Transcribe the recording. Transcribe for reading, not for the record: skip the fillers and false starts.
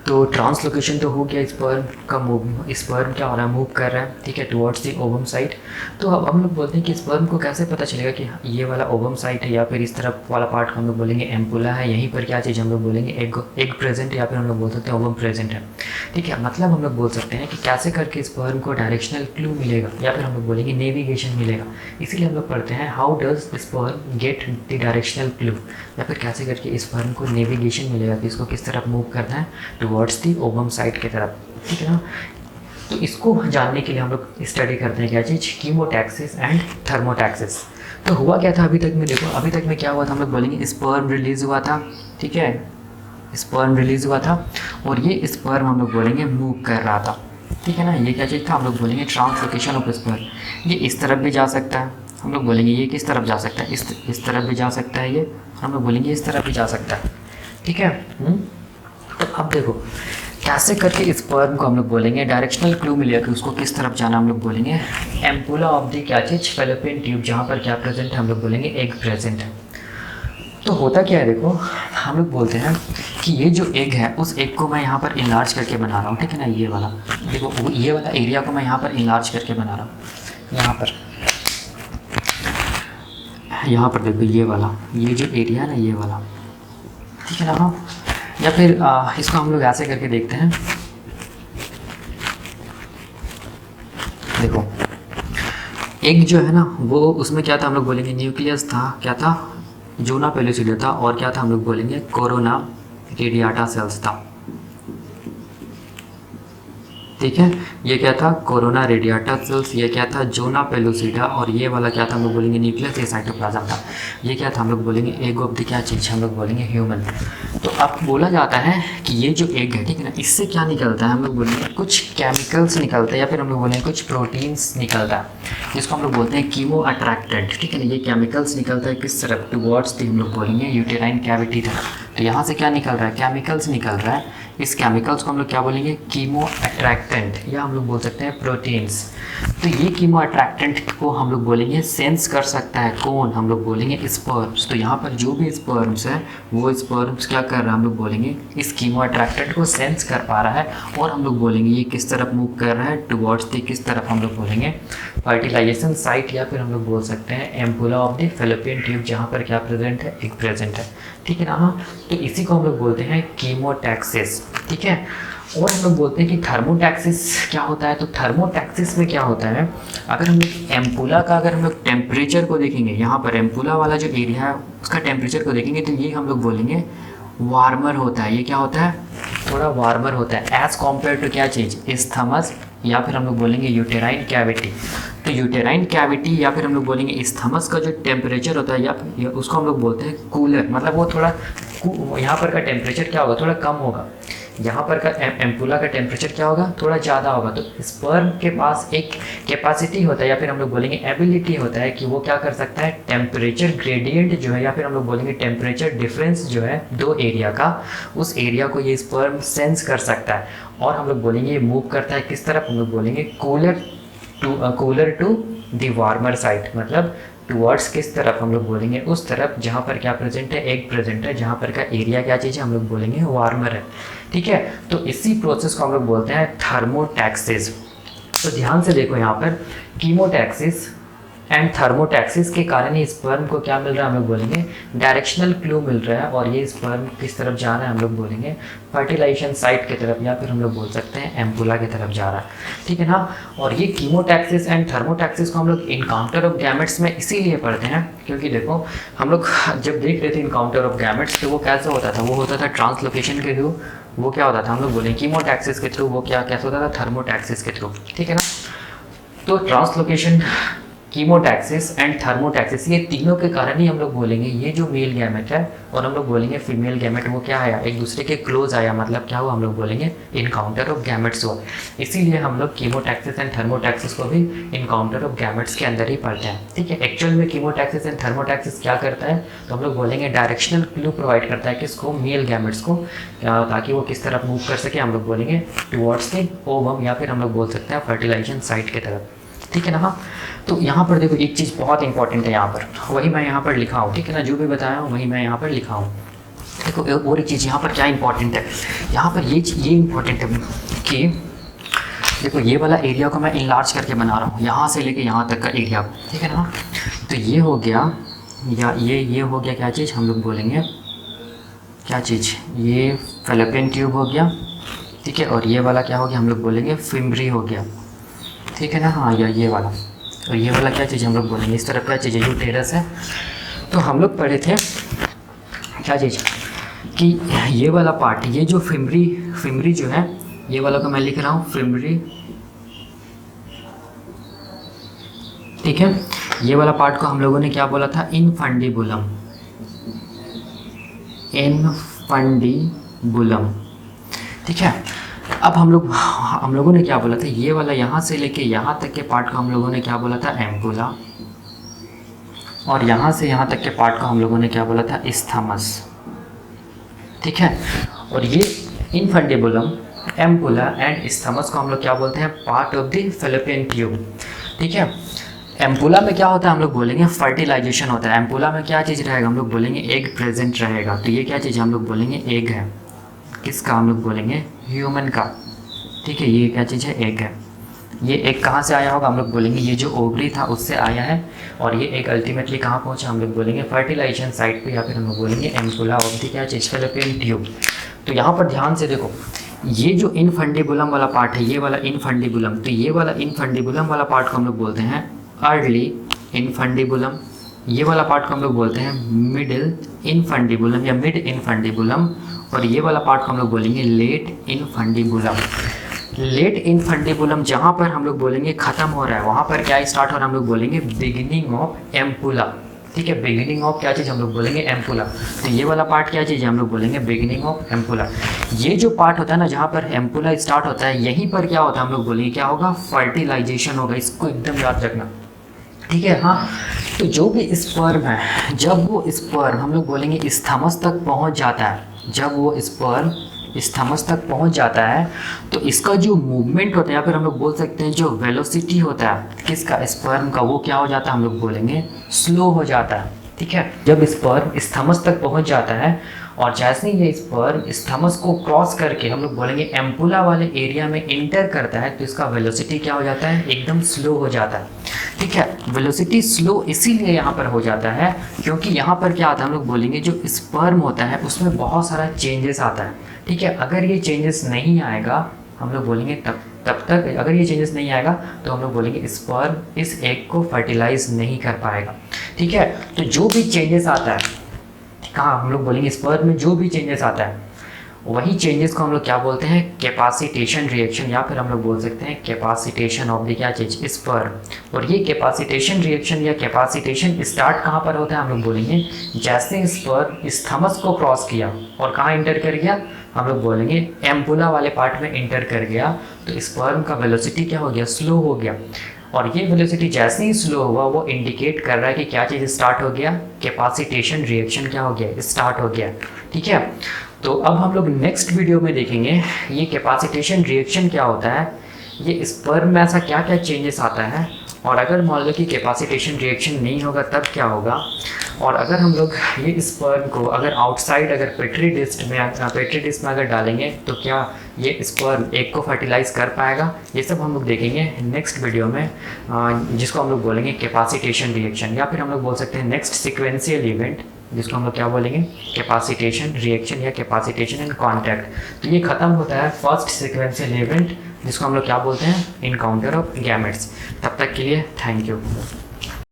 तो ट्रांसलोकेशन तो हो गया, स्पर्म का मूव, स्पर्म क्या हो रहा है, मूव कर रहा है, ठीक है, टुवर्ड्स दी ओवम साइट। तो अब हम लोग बोलते हैं कि स्पर्म को कैसे पता चलेगा कि ये वाला ओवम साइट है, या फिर इस तरफ वाला पार्ट को हम लोग बोलेंगे एम्पुला है, यहीं पर क्या चीज़ हम लोग बोलेंगे एग प्रेजेंट, या फिर हम लोग बोल सकते हैं ओवम प्रेजेंट है, ठीक है। मतलब हम लोग बोल सकते हैं कि कैसे करके स्पर्म को डायरेक्शनल क्लू मिलेगा, या फिर हम लोग बोलेंगे नेविगेशन मिलेगा। इसीलिए हम लोग पढ़ते हैं how does sperm get the directional clue, या फिर कैसे करके स्पर्म को नेविगेशन मिलेगा कि इसको किस तरफ मूव करना है, टुवर्ड्स दी ओवम साइट की तरफ, ठीक है ना। तो इसको जानने के लिए हम लोग स्टडी करते हैं क्या चीज़, कीमोटैक्सिस एंड थर्मोटैक्सिस। तो हुआ क्या था अभी तक में, देखो अभी तक में क्या हुआ था, हम लोग बोलेंगे स्पर्म रिलीज हुआ था, ठीक है, स्पर्म रिलीज हुआ था, और ये स्पर्म हम लोग बोलेंगे मूव कर रहा था, ठीक है ना। ये क्या चीज़ था, हम लोग बोलेंगे ट्रांसलोकेशन ऑफ स्पर्म। ये इस तरफ भी जा सकता है, हम लोग बोलेंगे ये किस तरफ जा सकता है, इस तरफ भी जा सकता है, ये हम लोग बोलेंगे इस तरफ भी जा सकता है, ठीक है। तो अब देखो कैसे करके स्पर्म को हम लोग बोलेंगे डायरेक्शनल क्लू मिलेगा कि उसको किस तरफ जाना, हम लोग बोलेंगे एम्पुला ऑफ द क्या चीज़, फेलोपियन ट्यूब, जहाँ पर क्या प्रेजेंट है, हम लोग बोलेंगे एग प्रेजेंट है। तो होता क्या है, देखो हम लोग बोलते हैं कि ये जो एग है उस एग को मैं यहाँ पर इनलार्ज करके बना रहा हूँ, ठीक है ना। ये वाला देखो, ये वाला एरिया को मैं यहाँ पर इनलार्ज करके बना रहा हूँ, यहाँ पर देखो ये वाला, ये जो एरिया है ना, ये वाला, ठीक है ना। हाँ, या फिर इसको हम लोग ऐसे करके देखते हैं, देखो एग जो है ना वो, उसमें क्या था, हम लोग बोलेंगे न्यूक्लियस था, क्या था, जोना पेलुसिडा था, और क्या था, हम लोग बोलेंगे कोरोना रेडियाटा सेल्स था, ठीक है। ये क्या था, कोरोना रेडियाटा सेल्स, ये क्या था, जोना पेलुसिडा, और ये वाला क्या था, हम लोग बोलेंगे न्यूक्लियस, ये साइटोप्लाज्म था। ये क्या था, हम लोग बोलेंगे एग ऑफ द क्या चीज़, हम लोग बोलेंगे ह्यूमन। तो अब बोला जाता है कि ये जो एग है, ठीक है ना, इससे क्या निकलता है, हम लोग बोलेंगे कुछ केमिकल्स निकलते हैं, या फिर हम लोग बोलेंगे कुछ प्रोटीन्स निकलता है, जिसको हम लोग बोलते हैं कीमो अट्रैक्टेंट, ठीक है ना। ये केमिकल्स निकलता है किस तरफ, टुवर्ड्स द, हम लोग बोलेंगे यूटेराइन कैविटी तरफ। तो यहाँ से क्या निकल रहा है, केमिकल्स निकल रहा है, इस केमिकल्स को हम लोग क्या बोलेंगे, कीमो अट्रैक्टेंट, या हम लोग बोल सकते हैं प्रोटीन्स। तो ये कीमो अट्रैक्टेंट को हम लोग बोलेंगे सेंस कर सकता है कौन, हम लोग बोलेंगे स्पर्म्स। तो यहाँ पर जो भी स्पर्म्स है वो स्पर्म्स क्या कर रहा है, हम लोग बोलेंगे इस कीमो अट्रैक्टेंट को सेंस कर पा रहा है, और हम लोग बोलेंगे ये किस तरफ मूव कर रहा है, टुवर्ड्स द किस तरफ, हम लोग बोलेंगे फर्टिलाइजेशन साइट, या फिर हम लोग बोल सकते हैं ampulla of the fallopian tube, जहाँ पर क्या प्रेजेंट है, एग प्रेजेंट है, ठीक है ना। हाँ, तो इसी को हम लोग बोलते हैं कीमोटैक्सिस, ठीक है। और हम लोग बोलते हैं कि थर्मोटैक्सिस क्या होता है। तो थर्मोटैक्सिस में क्या होता है, अगर हम लोग एम्पुला का, अगर हम लोग टेम्परेचर को देखेंगे, यहाँ पर एम्पुला वाला जो एरिया है उसका टेम्परेचर को देखेंगे, तो ये हम लोग बोलेंगे वार्मर होता है। ये क्या होता है, थोड़ा वार्मर होता है एज़ कम्पेयर टू क्या चीज़, इस्थमस, या फिर हम लोग बोलेंगे यूटेराइन कैविटी। तो यूटेराइन कैविटी या फिर हम लोग बोलेंगे इस्थमस का जो टेम्परेचर होता है, या उसको हम लोग बोलते हैं कूलर, मतलब वो थोड़ा यहाँ पर का टेम्परेचर क्या होगा, थोड़ा कम होगा, यहाँ पर का एम्पुला का टेम्परेचर क्या होगा, थोड़ा ज़्यादा होगा। तो स्पर्म के पास एक कैपेसिटी होता है, या फिर हम लोग बोलेंगे एबिलिटी होता है कि वो क्या कर सकता है, टेम्परेचर ग्रेडियंट जो है, या फिर हम लोग बोलेंगे टेम्परेचर डिफरेंस जो है दो एरिया का, उस एरिया को ये स्पर्म सेंस कर सकता है, और हम लोग बोलेंगे ये मूव करता है किस तरफ, हम लोग बोलेंगे cooler to the warmer side, मतलब टुवर्ड्स किस तरफ, हम लोग बोलेंगे उस तरफ जहाँ पर क्या प्रेजेंट है, एग प्रेजेंट है, जहाँ पर का एरिया क्या चीज़ है, हम लोग बोलेंगे वार्मर है, ठीक है। तो इसी प्रोसेस को हम लोग बोलते हैं थर्मोटैक्सिस। तो ध्यान से देखो यहाँ पर कीमोटैक्सिस एंड थर्मोटैक्सिस के कारण ही स्पर्म को क्या मिल रहा है, हम लोग बोलेंगे डायरेक्शनल क्लू मिल रहा है, और ये स्पर्म किस तरफ जा रहा है, हम लोग बोलेंगे फर्टिलाइजेशन साइट की तरफ, या फिर हम लोग बोल सकते हैं एम्पुला की तरफ जा रहा है, ठीक है ना। और ये कीमोटैक्सिस एंड थर्मोटैक्सिस को हम लोग इनकाउंटर ऑफ गैमेट्स में इसीलिए पढ़ते हैं, क्योंकि देखो हम लोग जब देख रहे थे इनकाउंटर ऑफ गैमेट्स, तो वो कैसे होता था, वो होता था ट्रांसलोकेशन के थ्रू, वो क्या होता था, हम लोग बोलेंगे कीमोटैक्सिस के थ्रू, वो क्या कैसे होता था, थर्मोटैक्सिस के थ्रू, ठीक है ना। तो ट्रांसलोकेशन, कीमोटैक्सिस एंड थर्मोटैक्सिस, ये तीनों के कारण ही हम लोग बोलेंगे ये जो मेल गैमेट है और हम लोग बोलेंगे फीमेल गैमेट, वो क्या आया, एक दूसरे के क्लोज आया, मतलब क्या हुआ, हम लोग बोलेंगे इनकाउंटर ऑफ गैमेट्स हुआ। इसीलिए हम लोग कीमोटैक्सिस एंड थर्मोटैक्सिस को भी इनकाउंटर ऑफ गैमेट्स के अंदर ही पढ़ते हैं, ठीक है। एक्चुअल में कीमोटैक्सिस एंड थर्मोटैक्सिस क्या करता है, तो हम लोग बोलेंगे डायरेक्शनल क्लू प्रोवाइड करता है किसको, मेल गैमेट्स को, ताकि वो किस तरफ मूव कर सके, हम लोग बोलेंगे टुवर्ड्स द ओवम, या फिर हम लोग बोल सकते हैं फर्टिलाइजेशन साइट की तरफ, ठीक है ना। हाँ, तो यहाँ पर देखो एक चीज़ बहुत इंपॉर्टेंट है, यहाँ पर वही मैं यहाँ पर लिखा हूँ, ठीक है ना, जो भी बताया हूँ वही मैं यहाँ पर लिखा हूँ। देखो और एक चीज़ यहाँ पर क्या इंपॉर्टेंट है, यहाँ पर ये इंपॉर्टेंट है कि देखो ये वाला एरिया को मैं इनलार्ज करके बना रहा हूँ, यहाँ से लेके यहाँ तक का एरिया, ठीक है ना। तो ये हो गया, या ये हो गया क्या चीज़, हम लोग बोलेंगे क्या चीज़, ये फैलोपियन ट्यूब हो गया, ठीक है। और ये वाला क्या हो गया, हम लोग बोलेंगे फिम्बरी हो गया, ठीक है ना। हाँ, या ये वाला, और ये वाला क्या चीज़ हम लोग बोलेंगे, इस तरफ क्या चीज़ है, यूटेरस है। तो हम लोग पढ़े थे क्या चीज़ कि ये वाला पार्ट, ये जो फिम्बरी जो है, ये वाला को मैं लिख रहा हूँ फिम्बरी, ठीक है। ये वाला पार्ट को हम लोगों ने क्या बोला था, इनफंडिबुलम, ठीक है। अब हम लोगों ने क्या बोला था, ये वाला यहाँ से लेके यहाँ तक के पार्ट को हम लोगों ने क्या बोला था, एम्पुला, और यहाँ से यहाँ तक के पार्ट को हम लोगों ने क्या बोला था, इस्थमस, ठीक है। और ये इनफंडिबुलम, एम्पुला एंड इस्थमस को हम लोग क्या बोलते हैं, part of the fallopian tube, ठीक है। एम्पुला में क्या होता है, हम लोग बोलेंगे फर्टिलाइजेशन होता है। एम्पुला में क्या चीज़ रहेगा, हम लोग बोलेंगे एग प्रेजेंट रहेगा। तो ये क्या चीज़, हम लोग बोलेंगे एग है, किसका, हम लोग बोलेंगे ह्यूमन का, ठीक है। ये क्या चीज़ है, एग है। ये एग कहाँ से आया होगा, हम लोग बोलेंगे ये जो ओवरी था उससे आया है, और ये एग अल्टीमेटली कहाँ पहुँचा, हम लोग बोलेंगे फर्टिलाइजेशन साइट पे, या फिर हम लोग बोलेंगे एम्पुला ऑफ द क्या चीज़, फैलोपियन ट्यूब। तो यहाँ पर ध्यान से देखो, ये जो इनफंडिबुलम वाला पार्ट है, ये वाला इनफंडिबुलम, तो ये वाला इनफंडिबुलम वाला पार्ट को हम लोग बोलते हैं अर्ली इनफंडिबुलम, ये वाला पार्ट को हम लोग बोलते हैं मिडिल इनफंडिबुलम या मिड इनफंडिबुलम, और ये वाला पार्ट को हम लोग बोलेंगे लेट इनफंडिबुलम। लेट इनफंडिबुलम जहाँ पर हम लोग बोलेंगे ख़त्म हो रहा है, वहाँ पर क्या स्टार्ट हो रहा है, हम लोग बोलेंगे बिगिनिंग ऑफ एम्पुला, ठीक है। बिगिनिंग ऑफ क्या चीज़, हम लोग बोलेंगे एम्पुला। तो ये वाला पार्ट क्या चीज़ है, हम लोग बोलेंगे बिगिनिंग ऑफ एम्पुला। ये जो पार्ट होता है ना, जहाँ पर एम्पुला स्टार्ट होता है, यहीं पर क्या होता है, हम लोग बोलेंगे क्या होगा, फर्टिलाइजेशन होगा। इसको एकदम याद रखना, ठीक है। हाँ, तो जो भी स्पर्म है, जब वो स्पर्म हम लोग बोलेंगे इस्थमस तक पहुँच जाता है, जब वो स्पर्म इस्थमस तक पहुंच जाता है, तो इसका जो मूवमेंट होता है, या फिर हम लोग बोल सकते हैं जो वेलोसिटी होता है किसका, स्पर्म का, वो क्या हो जाता है, हम लोग बोलेंगे स्लो हो जाता है, ठीक है। जब स्पर्म इस्थमस तक पहुंच जाता है, और जैसे ही ये स्पर्म इस्थमस को क्रॉस करके हम लोग बोलेंगे एम्पुला वाले एरिया में इंटर करता है, तो इसका वेलोसिटी क्या हो जाता है, एकदम स्लो हो जाता है, ठीक है। वेलोसिटी स्लो इसीलिए यहाँ पर हो जाता है क्योंकि यहाँ पर क्या आता है, हम लोग बोलेंगे जो स्पर्म होता है उसमें बहुत सारा चेंजेस आता है, ठीक है। अगर ये चेंजेस नहीं आएगा, हम लोग बोलेंगे तब तक अगर ये चेंजेस नहीं आएगा, तो हम लोग बोलेंगे स्पर्म इस एग को फर्टिलाइज नहीं कर पाएगा, ठीक है। तो जो भी चेंजेस आता है, कहाँ, हम लोग बोलेंगे स्पर्म में जो भी चेंजेस आता है, वही चेंजेस को हम लोग क्या बोलते हैं, कैपेसिटेशन रिएक्शन, या फिर हम लोग बोल सकते हैं कैपेसिटेशन ऑफ द क्या चीज़, स्पर्म। और ये कैपेसिटेशन रिएक्शन या कैपेसिटेशन स्टार्ट कहाँ पर होता है, हम लोग बोलेंगे जैसे स्पर्म इस्थमस को क्रॉस किया और कहाँ इंटर कर गया, हम लोग बोलेंगे एम्पुला वाले पार्ट में इंटर कर गया, तो स्पर्म का वेलोसिटी क्या हो गया, स्लो हो गया। और ये वेलोसिटी जैसे ही स्लो हुआ, वो इंडिकेट कर रहा है कि क्या चीज़ स्टार्ट हो गया, कैपेसिटेशन रिएक्शन क्या हो गया, स्टार्ट हो गया, ठीक है। तो अब हम लोग नेक्स्ट वीडियो में देखेंगे ये कैपेसिटेशन रिएक्शन क्या होता है, ये स्पर्म में ऐसा क्या क्या चेंजेस आता है, और अगर मान लो कि कैपेसिटेशन रिएक्शन नहीं होगा तब क्या होगा, और अगर हम लोग ये स्पर्म को अगर आउटसाइड अगर पेट्री डिश में अगर डालेंगे तो क्या ये स्पर्म एग को फर्टिलाइज कर पाएगा, ये सब हम लोग देखेंगे नेक्स्ट वीडियो में, जिसको हम लोग बोलेंगे कैपेसिटेशन रिएक्शन, या फिर हम लोग बोल सकते हैं नेक्स्ट सिक्वेंशियल इवेंट, जिसको हम लोग क्या बोलेंगे, कैपेसिटेशन रिएक्शन या कैपेसिटेशन एंड कॉन्टैक्ट। तो ये खत्म होता है फर्स्ट सिक्वेंशियल इवेंट, जिसको हम लोग क्या बोलते हैं, इनकाउंटर ऑफ गैमेट्स। तब तक के लिए थैंक यू।